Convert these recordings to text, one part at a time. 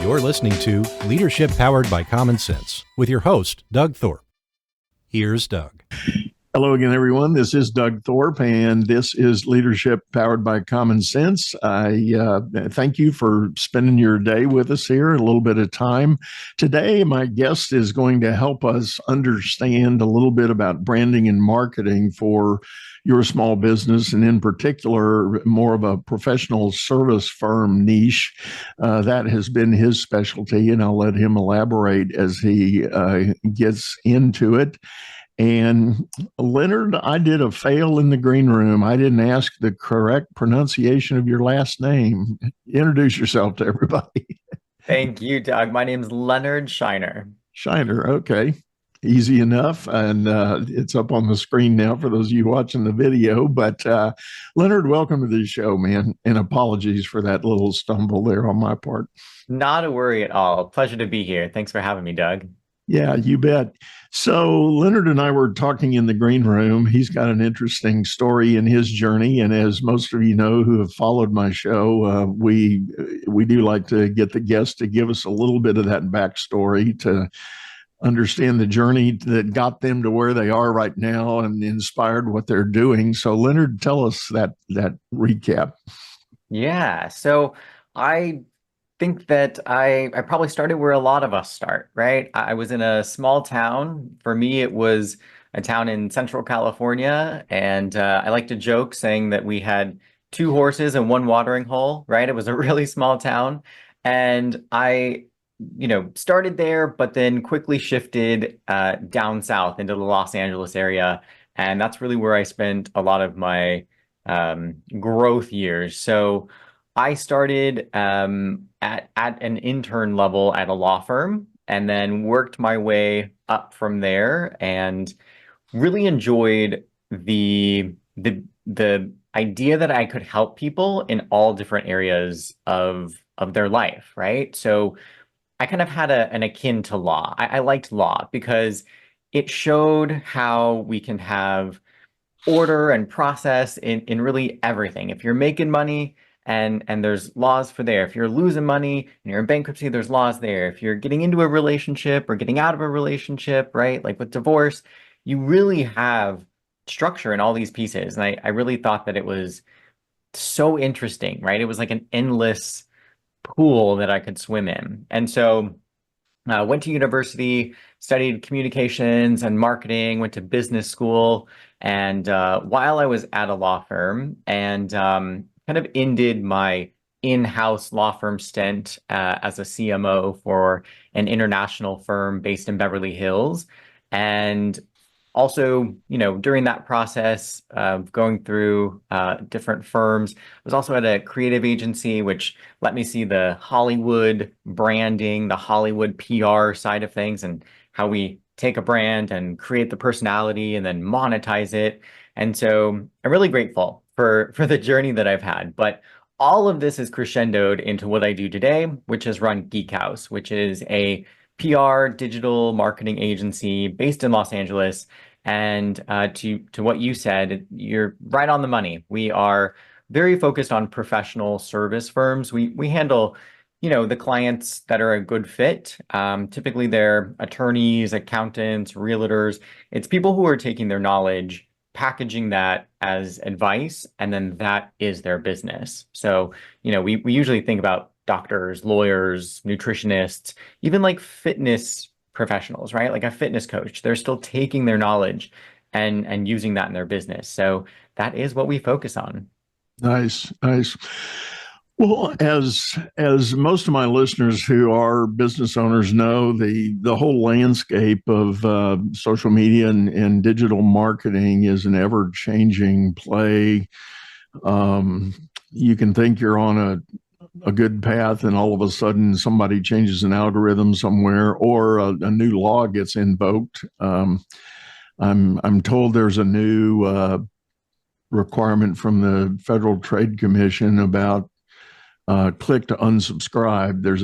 You're listening to Leadership Powered by Common Sense with your host, Doug Thorpe. Here's Doug. Hello again, everyone. This is Doug Thorpe, and this is Leadership Powered by Common Sense. I thank you for spending your day with us here, a little bit of time. Today, my guest is going to help us understand a little bit about branding and marketing for your small business, and in particular, more of a professional service firm niche. That has been his specialty, and I'll let him elaborate as he gets into it. And Leonard, I did a fail in the green room. I didn't ask the correct pronunciation of your last name. Introduce yourself to everybody. Thank you, Doug. My name is Leonard Scheiner. Scheiner, okay. Easy enough. And it's up on the screen now for those of you watching the video. But Leonard, welcome to the show, man. And apologies for that little stumble there on my part. Not a worry at all. Pleasure to be here. Thanks for having me, Doug. Yeah, you bet. So Leonard and I were talking in the green room. He's got an interesting story in his journey. And as most of you know who have followed my show, we do like to get the guests to give us a little bit of that backstory to understand the journey that got them to where they are right now and inspired what they're doing. So Leonard, tell us that recap. Yeah, so I think that I probably started where a lot of us start, right? I was in a small town. For me, it was a town in Central California. And I like to joke saying that we had 2 horses and 1 watering hole, right? It was a really small town. And I started there, but then quickly shifted down south into the Los Angeles area. And that's really where I spent a lot of my growth years. So I started at an intern level at a law firm and then worked my way up from there and really enjoyed the idea that I could help people in all different areas of their life, right? So I kind of had an akin to law. I liked law because it showed how we can have order and process in really everything. If you're making money, and there's laws for there. If you're losing money and you're in bankruptcy, there's laws there. If you're getting into a relationship or getting out of a relationship, right? Like with divorce, you really have structure in all these pieces. And I really thought that it was so interesting, right? It was like an endless pool that I could swim in. And so I went to university, studied communications and marketing, went to business school. And while I was at a law firm and kind of ended my in-house law firm stint as a CMO for an international firm based in Beverly Hills. And also, during that process of going through different firms, I was also at a creative agency, which let me see the Hollywood branding, the Hollywood PR side of things, and how we take a brand and create the personality and then monetize it. And so I'm really grateful for the journey that I've had. But all of this is crescendoed into what I do today, which is run Geek House, which is a PR digital marketing agency based in Los Angeles. And to what you said, you're right on the money. We are very focused on professional service firms. We handle, the clients that are a good fit. Typically, they're attorneys, accountants, realtors. It's people who are taking their knowledge, packaging that as advice, and then that is their business. So, we usually think about doctors, lawyers, nutritionists, even like fitness professionals, right? Like a fitness coach. They're still taking their knowledge and using that in their business. So that is what we focus on. Nice. Well, as most of my listeners who are business owners know, the whole landscape of social media and digital marketing is an ever-changing play. You can think you're on a good path, and all of a sudden somebody changes an algorithm somewhere, or a new law gets invoked. I'm told there's a new requirement from the Federal Trade Commission about click to unsubscribe. There's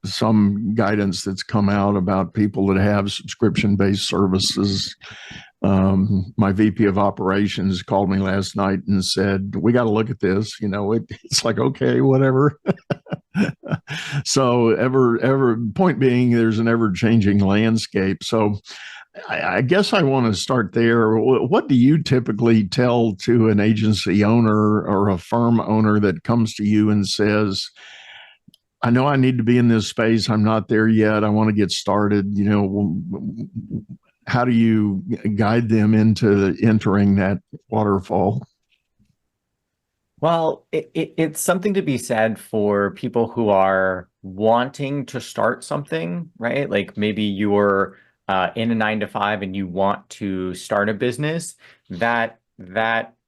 some guidance that's come out about people that have subscription-based services. My VP of operations called me last night and said, we got to look at this. It's like, okay, whatever. So point being, there's an ever changing landscape. So I guess I want to start there. What do you typically tell to an agency owner or a firm owner that comes to you and says, I know I need to be in this space. I'm not there yet. I want to get started. How do you guide them into entering that waterfall? Well, it's something to be said for people who are wanting to start something, right? Like maybe you're in a 9 to 5 and you want to start a business. That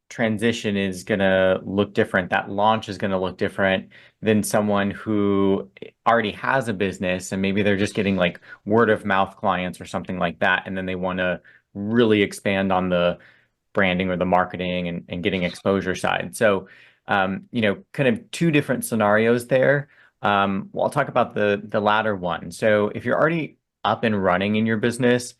transition is gonna look different. That launch is gonna look different than someone who already has a business and maybe they're just getting like word of mouth clients or something like that, and then they want to really expand on the branding or the marketing and getting exposure side. So, kind of two different scenarios there. Well, I'll talk about the latter one. So if you're already up and running in your business,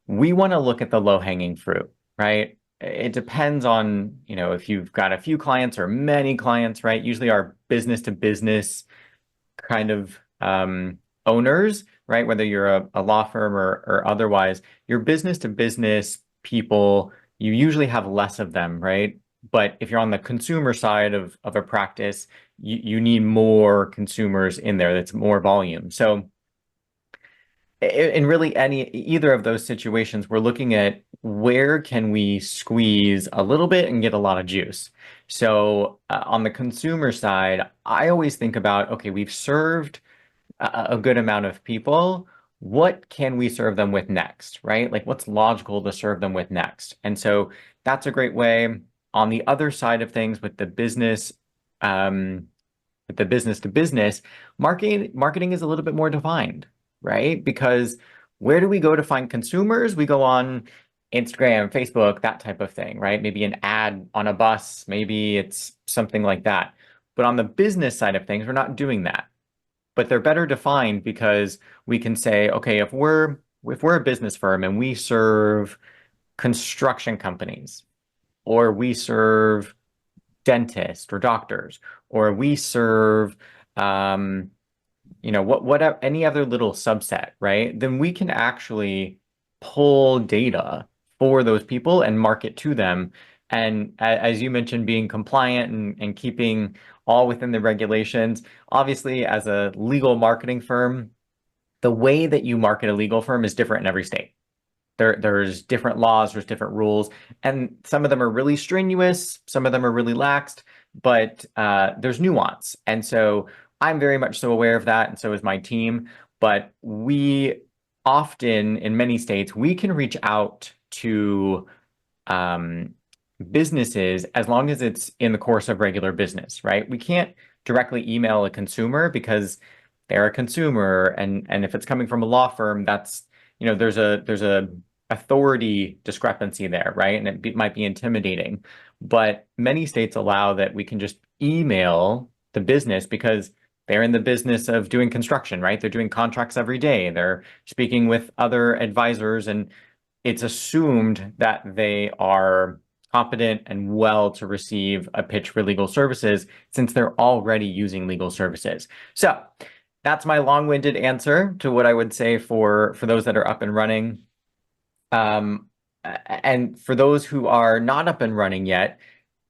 we want to look at the low-hanging fruit, right? It depends on, if you've got a few clients or many clients, right? Usually our business to business kind of owners, right? Whether you're a law firm or otherwise, your business to business people, you usually have less of them, right? But if you're on the consumer side of a practice, you need more consumers in there. That's more volume. So in really either of those situations, we're looking at where can we squeeze a little bit and get a lot of juice. So on the consumer side, I always think about, okay, we've served a good amount of people. What can we serve them with next, right? Like what's logical to serve them with next? And so that's a great way. On the other side of things um, with the business to business, marketing is a little bit more defined, right? Because where do we go to find consumers? We go on Instagram, Facebook, that type of thing, right? Maybe an ad on a bus, maybe it's something like that. But on the business side of things, we're not doing that. But they're better defined because we can say, okay, if we're a business firm and we serve construction companies, or we serve dentists or doctors, or we serve what any other little subset, right? Then we can actually pull data for those people and market to them. And as you mentioned, being compliant and keeping all within the regulations. Obviously, as a legal marketing firm, the way that you market a legal firm is different in every state. There's different laws, there's different rules, and some of them are really strenuous, some of them are really laxed, but there's nuance. And so I'm very much so aware of that, and so is my team. But we often, in many states, we can reach out to um, businesses as long as it's in the course of regular business, right? We can't directly email a consumer because they're a consumer, and if it's coming from a law firm, that's there's a authority discrepancy there, right? And might be intimidating. But many states allow that we can just email the business because they're in the business of doing construction, right? They're doing contracts every day. They're speaking with other advisors, and it's assumed that they are competent and well to receive a pitch for legal services since they're already using legal services. So that's my long-winded answer to what I would say for those that are up and running. And for those who are not up and running yet,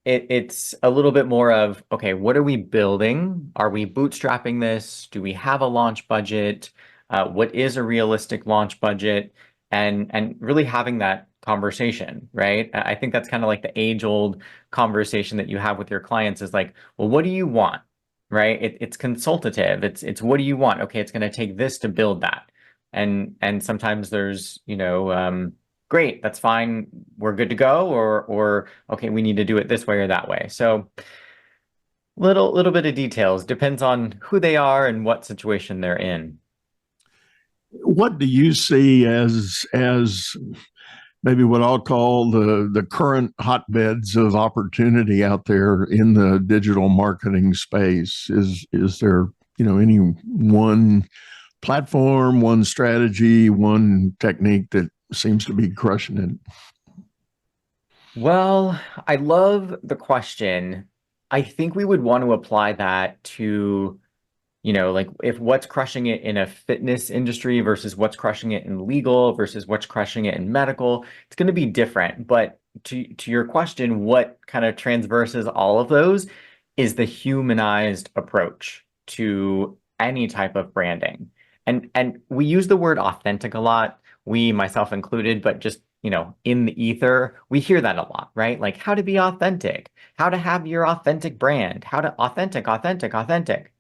it's a little bit more of, okay, what are we building? Are we bootstrapping this? Do we have a launch budget? What is a realistic launch budget? And really having that conversation, right? I think that's kind of like the age-old conversation that you have with your clients is like, well, what do you want? Right? It's consultative. It's what do you want? Okay, it's going to take this to build that. And sometimes there's, great, that's fine, we're good to go, or okay, we need to do it this way or that way. So little bit of details, depends on who they are and what situation they're in. What do you see as maybe what I'll call the current hotbeds of opportunity out there in the digital marketing space? Is there any one platform, one strategy, one technique that seems to be crushing it? Well, I love the question. I think we would want to apply that to like if what's crushing it in a fitness industry versus what's crushing it in legal versus what's crushing it in medical, it's going to be different. But to your question, what kind of transverses all of those is the humanized approach to any type of branding. And we use the word authentic a lot, we, myself included, but just, in the ether, we hear that a lot, right? Like how to be authentic, how to have your authentic brand, how to authentic, authentic, authentic.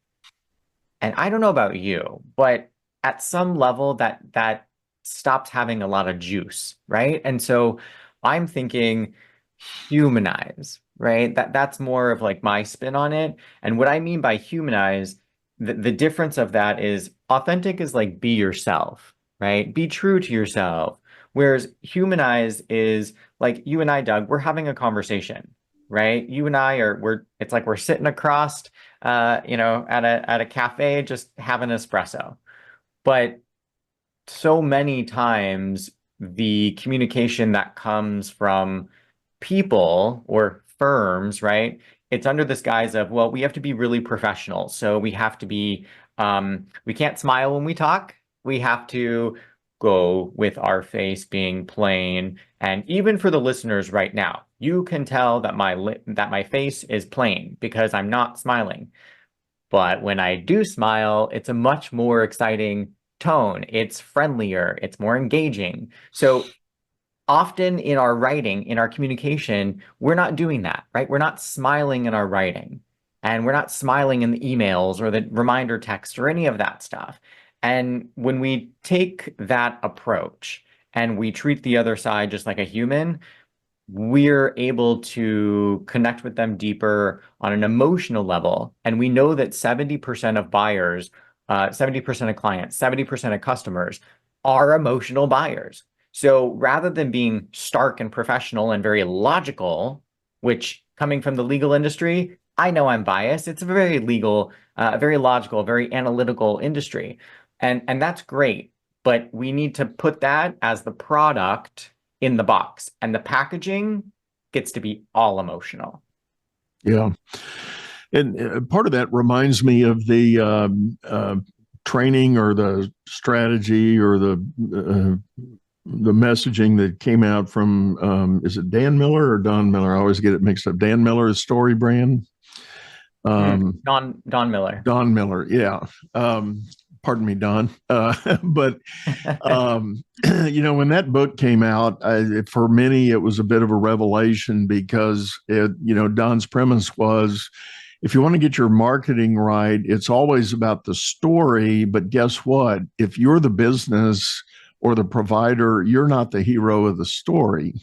And I don't know about you, but at some level that stops having a lot of juice, right? And so I'm thinking humanize, right? That's more of like my spin on it. And what I mean by humanize, the difference of that is authentic is like be yourself, right? Be true to yourself. Whereas humanize is like you and I, Doug, we're having a conversation, right? You and I it's like we're sitting across at a cafe just having an espresso. But so many times the communication that comes from people or firms, right? It's under this guise of, well, we have to be really professional. So we have to be, we can't smile when we talk. We have to go with our face being plain. And even for the listeners right now, you can tell that my face is plain because I'm not smiling. But when I do smile, it's a much more exciting tone. It's friendlier, it's more engaging. So often in our writing, in our communication, we're not doing that, right? We're not smiling in our writing, and we're not smiling in the emails or the reminder text or any of that stuff. And when we take that approach and we treat the other side just like a human, we're able to connect with them deeper on an emotional level. And we know that 70% of buyers, 70% of clients, 70% of customers are emotional buyers. So rather than being stark and professional and very logical, which coming from the legal industry, I know I'm biased. It's a very legal, very logical, very analytical industry. And that's great. But we need to put that as the product in the box, and the packaging gets to be all emotional. Yeah. And part of that reminds me of the training or the strategy or the messaging that came out from is it Dan Miller or Don Miller? I always get it mixed up. Dan Miller's Story Brand. Don Miller. Don Miller, yeah. Pardon me, Don. But when that book came out, for many it was a bit of a revelation because Don's premise was, if you want to get your marketing right, it's always about the story. But guess what? If you're the business or the provider, you're not the hero of the story.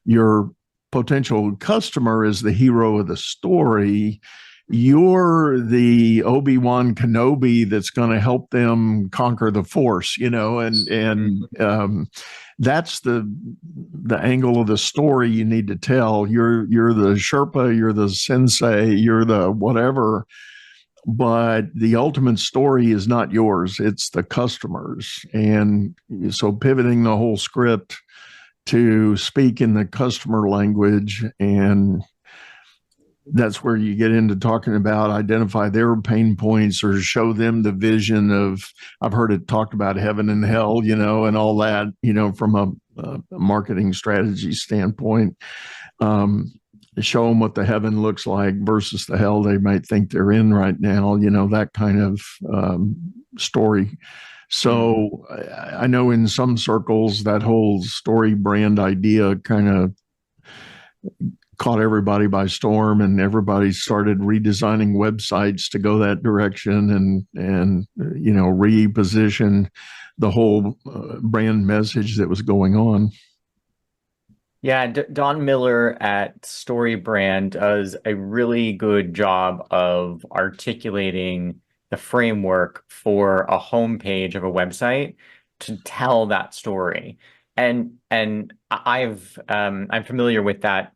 Your potential customer is the hero of the story. You're the Obi-Wan Kenobi that's going to help them conquer the Force, and that's the angle of the story you need to tell. You're the Sherpa, you're the sensei, you're the whatever, but the ultimate story is not yours, it's the customers. And so pivoting the whole script to speak in the customer language, and that's where you get into talking about identify their pain points or show them the vision of, I've heard it talked about heaven and hell, and all that, from a marketing strategy standpoint. Show them what the heaven looks like versus the hell they might think they're in right now, that kind of story. So I know in some circles that whole story brand idea kind of caught everybody by storm, and everybody started redesigning websites to go that direction and reposition the whole brand message that was going on. Yeah, Don Miller at Story Brand does a really good job of articulating the framework for a homepage of a website to tell that story. And I'm familiar with that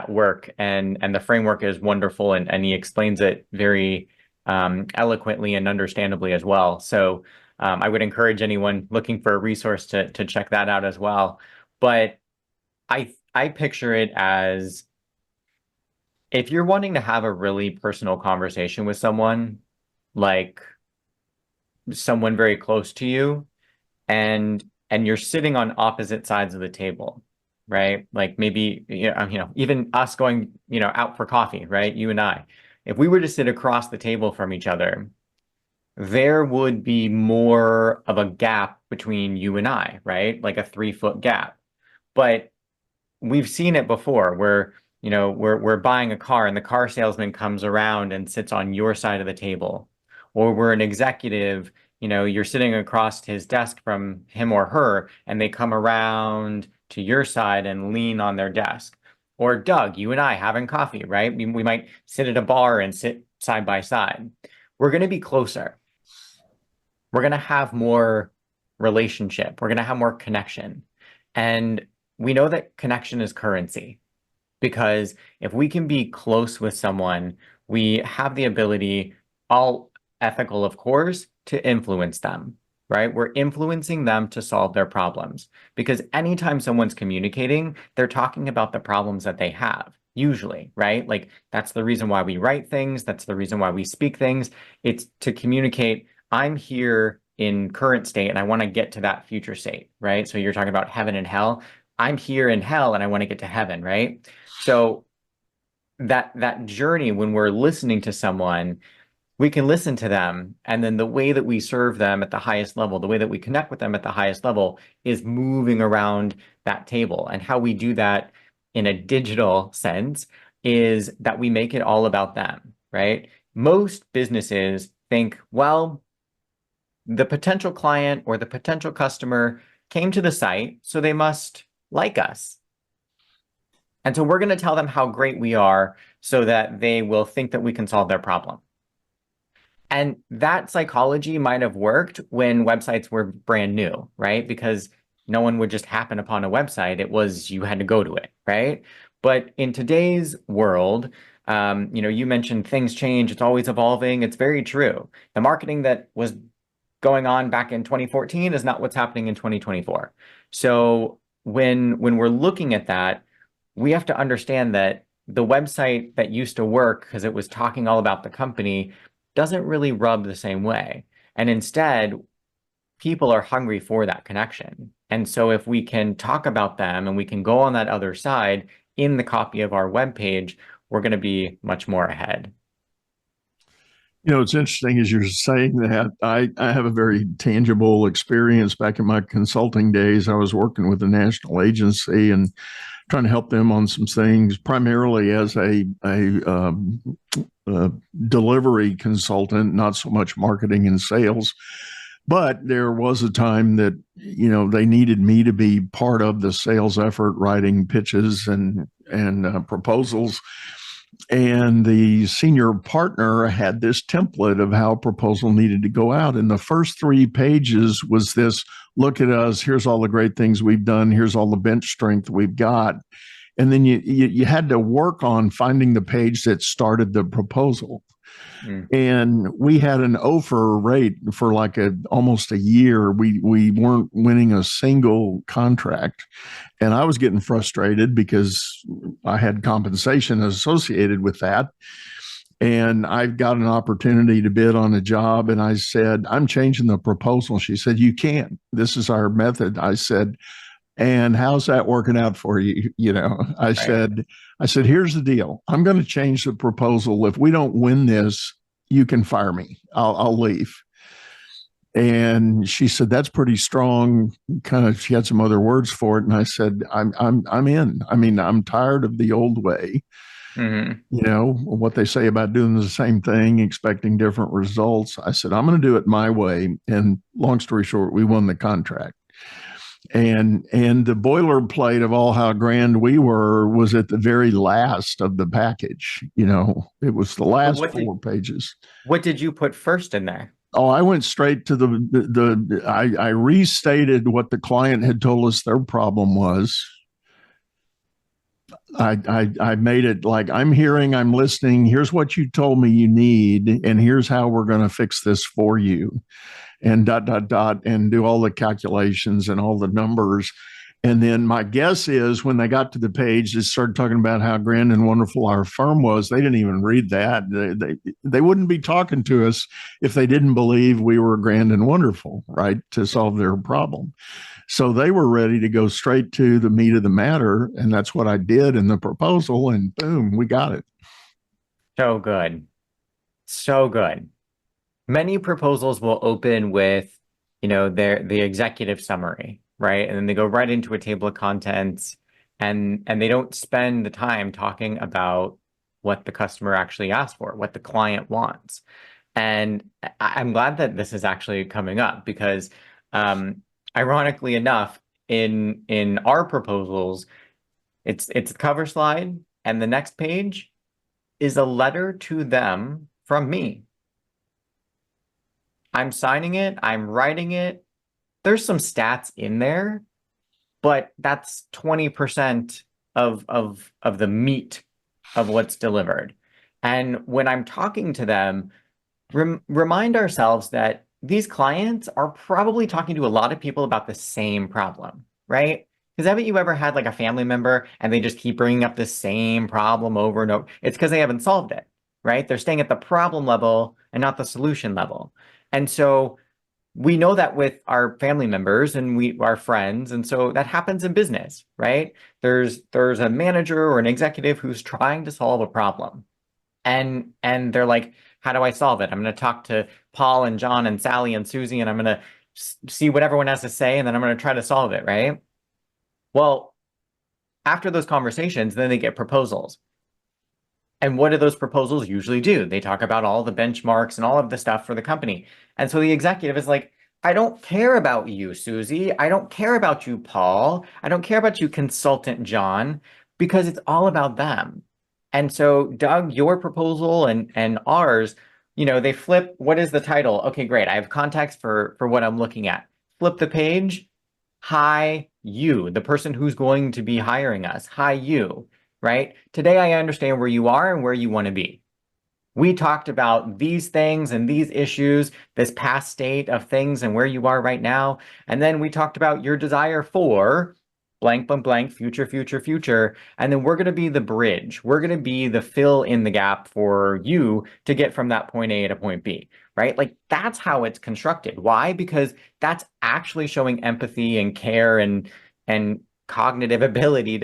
work, and the framework is wonderful, and he explains it very eloquently and understandably as well. So I would encourage anyone looking for a resource to check that out as well. But I picture it as, if you're wanting to have a really personal conversation with someone, like someone very close to you and you're sitting on opposite sides of the table, right? Like maybe, even us going, out for coffee, right? You and I, if we were to sit across the table from each other, there would be more of a gap between you and I, right? Like a 3 foot gap. But we've seen it before where, we're buying a car and the car salesman comes around and sits on your side of the table. Or we're an executive, you're sitting across his desk from him or her, and they come around to your side and lean on their desk. Or Doug, you and I having coffee, right? We might sit at a bar and sit side by side. We're going to be closer. We're going to have more relationship. We're going to have more connection. And we know that connection is currency because if we can be close with someone, we have the ability, all ethical, of course, to influence them, right? We're influencing them to solve their problems because anytime someone's communicating, they're talking about the problems that they have. Usually, right? Like that's the reason why we write things. That's the reason why we speak things. It's to communicate, I'm here in current state and I want to get to that future state, right? So you're talking about heaven and hell. I'm here in hell and I want to get to heaven, right? So that journey when we're listening to someone, we can listen to them, and then the way that we serve them at the highest level, the way that we connect with them at the highest level is moving around that table. And how we do that in a digital sense is that we make it all about them, right? Most businesses think, well, the potential client or the potential customer came to the site, so they must like us. And so we're going to tell them how great we are so that they will think that we can solve their problem. And that psychology might have worked when websites were brand new, right? Because no one would just happen upon a website. It was you had to go to it, right? But in today's world, you mentioned things change. It's always evolving. It's very true. The marketing that was going on back in 2014 is not what's happening in 2024. So when we're looking at that, we have to understand that the website that used to work because it was talking all about the company doesn't really rub the same way. And instead, people are hungry for that connection. And so if we can talk about them and we can go on that other side in the copy of our webpage, we're going to be much more ahead. It's interesting as you're saying that. I have a very tangible experience back in my consulting days. I was working with a national agency and trying to help them on some things, primarily as a delivery consultant, not so much marketing and sales. But there was a time that, they needed me to be part of the sales effort, writing pitches and proposals. And the senior partner had this template of how a proposal needed to go out. And the first 3 pages was this, look at us, here's all the great things we've done, here's all the bench strength we've got. And then you had to work on finding the page that started the proposal. And we had an offer rate for like almost a year. We weren't winning a single contract. And I was getting frustrated because I had compensation associated with that. And I got an opportunity to bid on a job. And I said, I'm changing the proposal. She said, you can't. This is our method. I said, and how's that working out for you? I said, here's the deal. I'm going to change the proposal. If we don't win this, you can fire me. I'll leave. And she said, that's pretty strong. She had some other words for it. And I said, I'm in. I mean, I'm tired of the old way. What they say about doing the same thing, expecting different results. I said, I'm going to do it my way. And long story short, we won the contract. And the boilerplate of all how grand we were was at the very last of the package. It was the last 4 pages. What did you put first in there? Oh, I went straight to I restated what the client had told us their problem was. I made it like, I'm listening. Here's what you told me you need, and here's how we're going to fix this for you. And ... and do all the calculations and all the numbers. And then my guess is when they got to the page, they started talking about how grand and wonderful our firm was. They didn't even read that. They wouldn't be talking to us if they didn't believe we were grand and wonderful, right, to solve their problem. So they were ready to go straight to the meat of the matter. And that's what I did in the proposal. And boom, we got it. So good. So good. Many proposals will open with, the executive summary, right? And then they go right into a table of contents, and they don't spend the time talking about what the customer actually asked for, what the client wants. And I'm glad that this is actually coming up because, ironically enough, in our proposals, it's a cover slide, and the next page is a letter to them from me. I'm signing it, I'm writing it. There's some stats in there, but that's 20% of the meat of what's delivered. And when I'm talking to them, remind ourselves that these clients are probably talking to a lot of people about the same problem, right? Because haven't you ever had like a family member and they just keep bringing up the same problem over and over? It's because they haven't solved it, right? They're staying at the problem level and not the solution level. And so we know that with our family members and our friends, and so that happens in business, right? There's a manager or an executive who's trying to solve a problem, and they're like, how do I solve it? I'm going to talk to Paul and John and Sally and Susie, and I'm going to see what everyone has to say, and then I'm going to try to solve it, right? Well, after those conversations, then they get proposals. And what do those proposals usually do? They talk about all the benchmarks and all of the stuff for the company. And so the executive is like, I don't care about you, Susie. I don't care about you, Paul. I don't care about you, consultant John, because it's all about them. And so, Doug, your proposal and ours, they flip. What is the title? Okay, great. I have context for what I'm looking at. Flip the page. Hi, you, the person who's going to be hiring us. Hi, you. Right? Today, I understand where you are and where you want to be. We talked about these things and these issues, this past state of things and where you are right now. And then we talked about your desire for blank, blank, blank, future, future, future. And then we're going to be the bridge. We're going to be the fill in the gap for you to get from that point A to point B, right? Like that's how it's constructed. Why? Because that's actually showing empathy and care and cognitive ability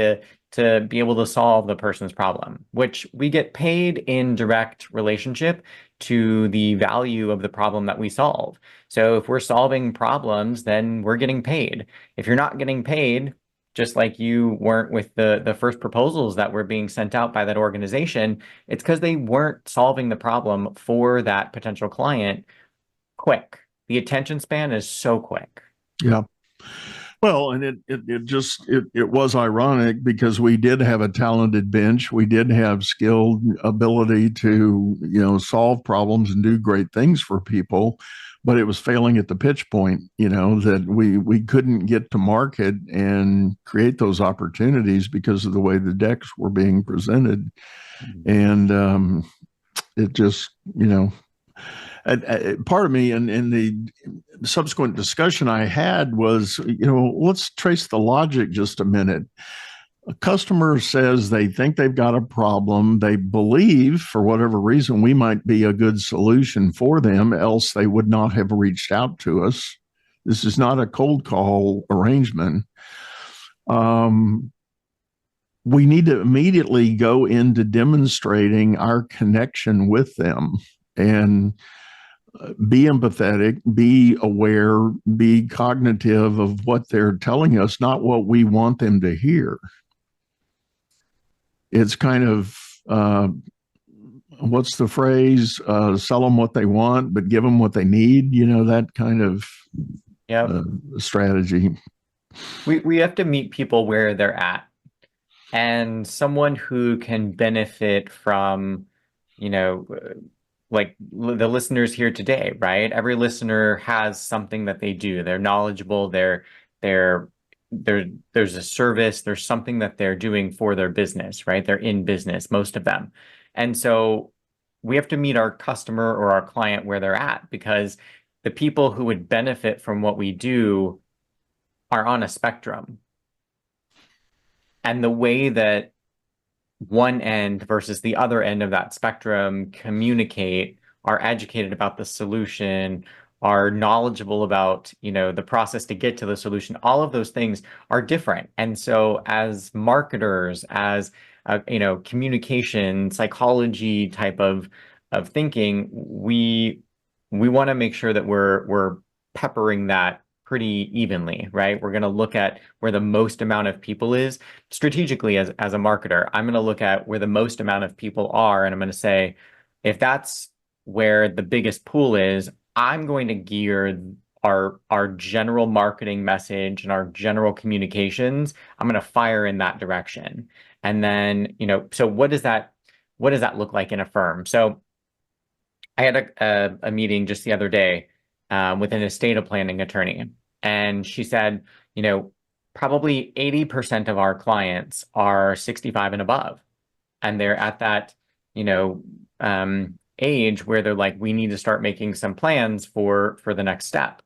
to be able to solve the person's problem, which we get paid in direct relationship to the value of the problem that we solve. So if we're solving problems, then we're getting paid. If you're not getting paid, just like you weren't with the first proposals that were being sent out by that organization, it's because they weren't solving the problem for that potential client quick. The attention span is so quick. Yeah. Well, and it was ironic because we did have a talented bench. We did have skilled ability to, solve problems and do great things for people, but it was failing at the pitch point, that we couldn't get to market and create those opportunities because of the way the decks were being presented. And it just, part of me in the subsequent discussion I had was, let's trace the logic just a minute. A customer says they think they've got a problem. They believe, for whatever reason, we might be a good solution for them, else they would not have reached out to us. This is not a cold call arrangement. We need to immediately go into demonstrating our connection with them and be empathetic, be aware, be cognitive of what they're telling us, not what we want them to hear. It's kind of, what's the phrase? Sell them what they want, but give them what they need, that kind of strategy. We have to meet people where they're at. And someone who can benefit from, like the listeners here today, right? Every listener has something that they do. They're knowledgeable. There's a service. There's something that they're doing for their business, right? They're in business, most of them. And so we have to meet our customer or our client where they're at, because the people who would benefit from what we do are on a spectrum. and the way that one end versus the other end of that spectrum communicate, are educated about the solution, are knowledgeable about, the process to get to the solution. All of those things are different. And so as marketers, as communication, psychology type of thinking, we want to make sure that we're peppering that pretty evenly, right? We're going to look at where the most amount of people is strategically as a marketer. I'm going to look at where the most amount of people are, and I'm going to say, if that's where the biggest pool is, I'm going to gear our general marketing message and our general communications. I'm going to fire in that direction. And then, so what does that look like in a firm? So I had a meeting just the other day with an estate planning attorney, and she said, probably 80% of our clients are 65 and above, and they're at that, age where they're like, we need to start making some plans for the next step.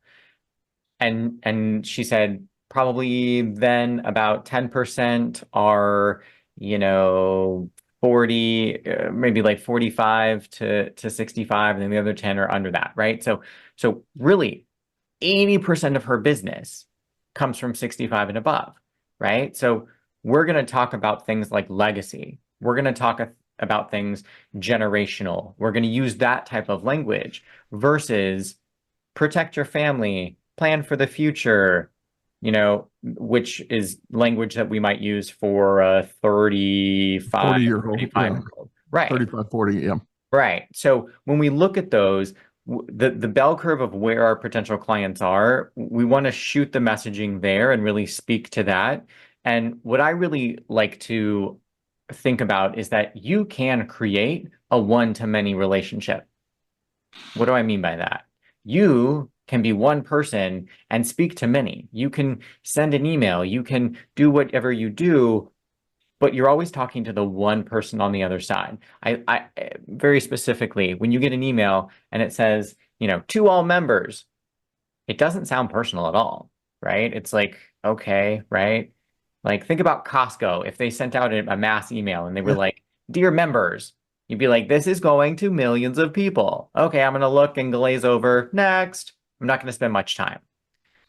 And she said, probably then about 10% are, 40, maybe like 45 to 65, and then the other 10 are under that, right? So really 80% of her business comes from 65 and above, right? So we're going to talk about things like legacy. We're going to talk about things generational. We're going to use that type of language versus protect your family, plan for the future, which is language that we might use for a 35, 40-year-old, 35-year-old. Right. 35, 40, yeah. Right. So when we look at those, the bell curve of where our potential clients are, we want to shoot the messaging there and really speak to that. And what I really like to think about is that you can create a one-to-many relationship. What do I mean by that? You can be one person and speak to many. You can send an email, you can do whatever you do, but you're always talking to the one person on the other side. I very specifically, when you get an email and it says, to all members, it doesn't sound personal at all, right? It's like, okay, right? Like, think about Costco. If they sent out a mass email and they were like, dear members, you'd be like, this is going to millions of people. Okay, I'm going to look and glaze over. Next. I'm not going to spend much time.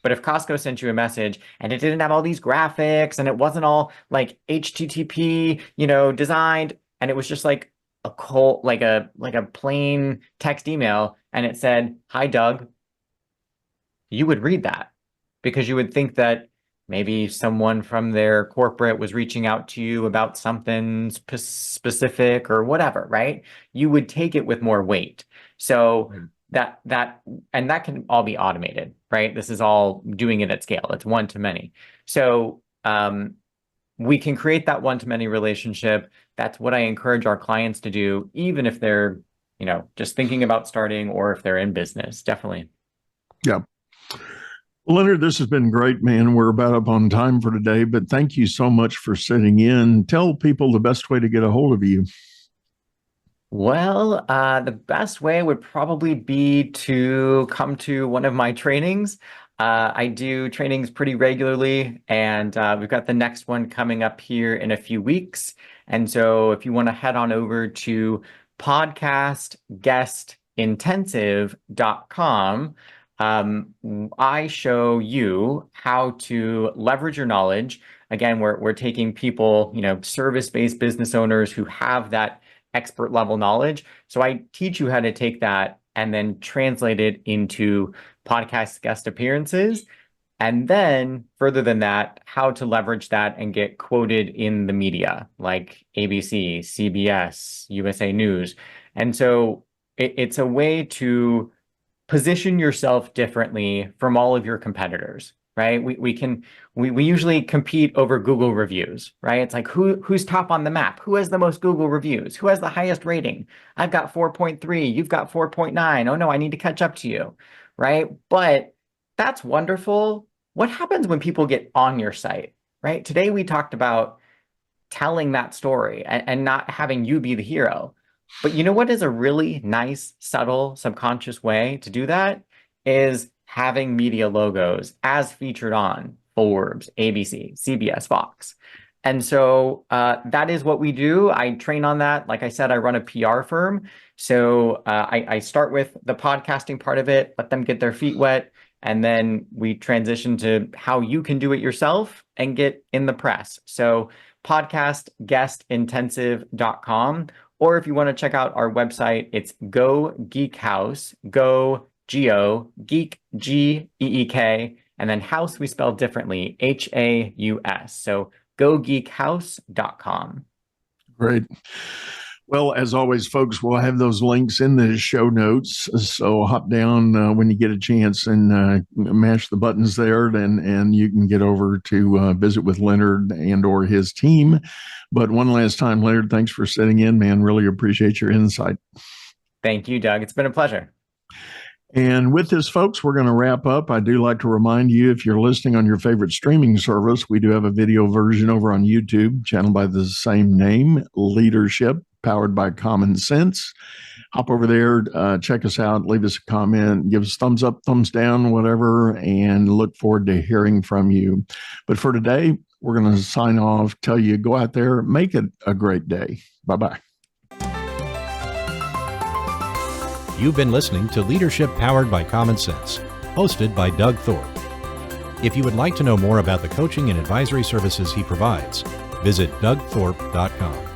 But if Costco sent you a message and it didn't have all these graphics and it wasn't all like HTTP, designed, and it was just like a cold, like a plain text email, and it said, "Hi, Doug," you would read that because you would think that maybe someone from their corporate was reaching out to you about something specific or whatever, right? You would take it with more weight. So that can all be automated, right? This is all doing it at scale. It's one to many. So we can create that one to many relationship. That's what I encourage our clients to do, even if they're, just thinking about starting or if they're in business, definitely. Yeah. Leonard, this has been great, man. We're about up on time for today, but thank you so much for sitting in. Tell people the best way to get a hold of you. Well, the best way would probably be to come to one of my trainings. I do trainings pretty regularly, and we've got the next one coming up here in a few weeks. And so if you want to head on over to podcastguestintensive.com, I show you how to leverage your knowledge. Again, we're taking people, service-based business owners who have that expert level knowledge. So I teach you how to take that and then translate it into podcast guest appearances. And then further than that, how to leverage that and get quoted in the media like ABC, CBS, USA News. And so it's a way to position yourself differently from all of your competitors, right? We usually compete over Google reviews, right? It's like who's top on the map? Who has the most Google reviews? Who has the highest rating? I've got 4.3, you've got 4.9. Oh no, I need to catch up to you, right? But that's wonderful. What happens when people get on your site, right? Today we talked about telling that story and not having you be the hero. But you know what is a really nice, subtle, subconscious way to do that is having media logos as featured on Forbes, ABC, CBS, Fox. And so that is what we do. I train on that. Like I said, I run a PR firm. So I start with the podcasting part of it, let them get their feet wet, and then we transition to how you can do it yourself and get in the press. So podcastguestintensive.com. Or if you want to check out our website, it's Go Geek House, Go G-O, Geek, G-E-E-K, and then house we spell differently, H-A-U-S. So gogeekhouse.com. Great. Well, as always, folks, we'll have those links in the show notes. So hop down when you get a chance and mash the buttons there, and you can get over to visit with Leonard and or his team. But one last time, Leonard, thanks for sitting in, man. Really appreciate your insight. Thank you, Doug. It's been a pleasure. And with this, folks, we're going to wrap up. I do like to remind you, if you're listening on your favorite streaming service, we do have a video version over on YouTube, channel by the same name, Leadership, powered by Common Sense. Hop over there, check us out, leave us a comment, give us thumbs up, thumbs down, whatever, and look forward to hearing from you. But for today, we're going to sign off, tell you, go out there, make it a great day. Bye-bye. You've been listening to Leadership Powered by Common Sense, hosted by Doug Thorpe. If you would like to know more about the coaching and advisory services he provides, visit dougthorpe.com.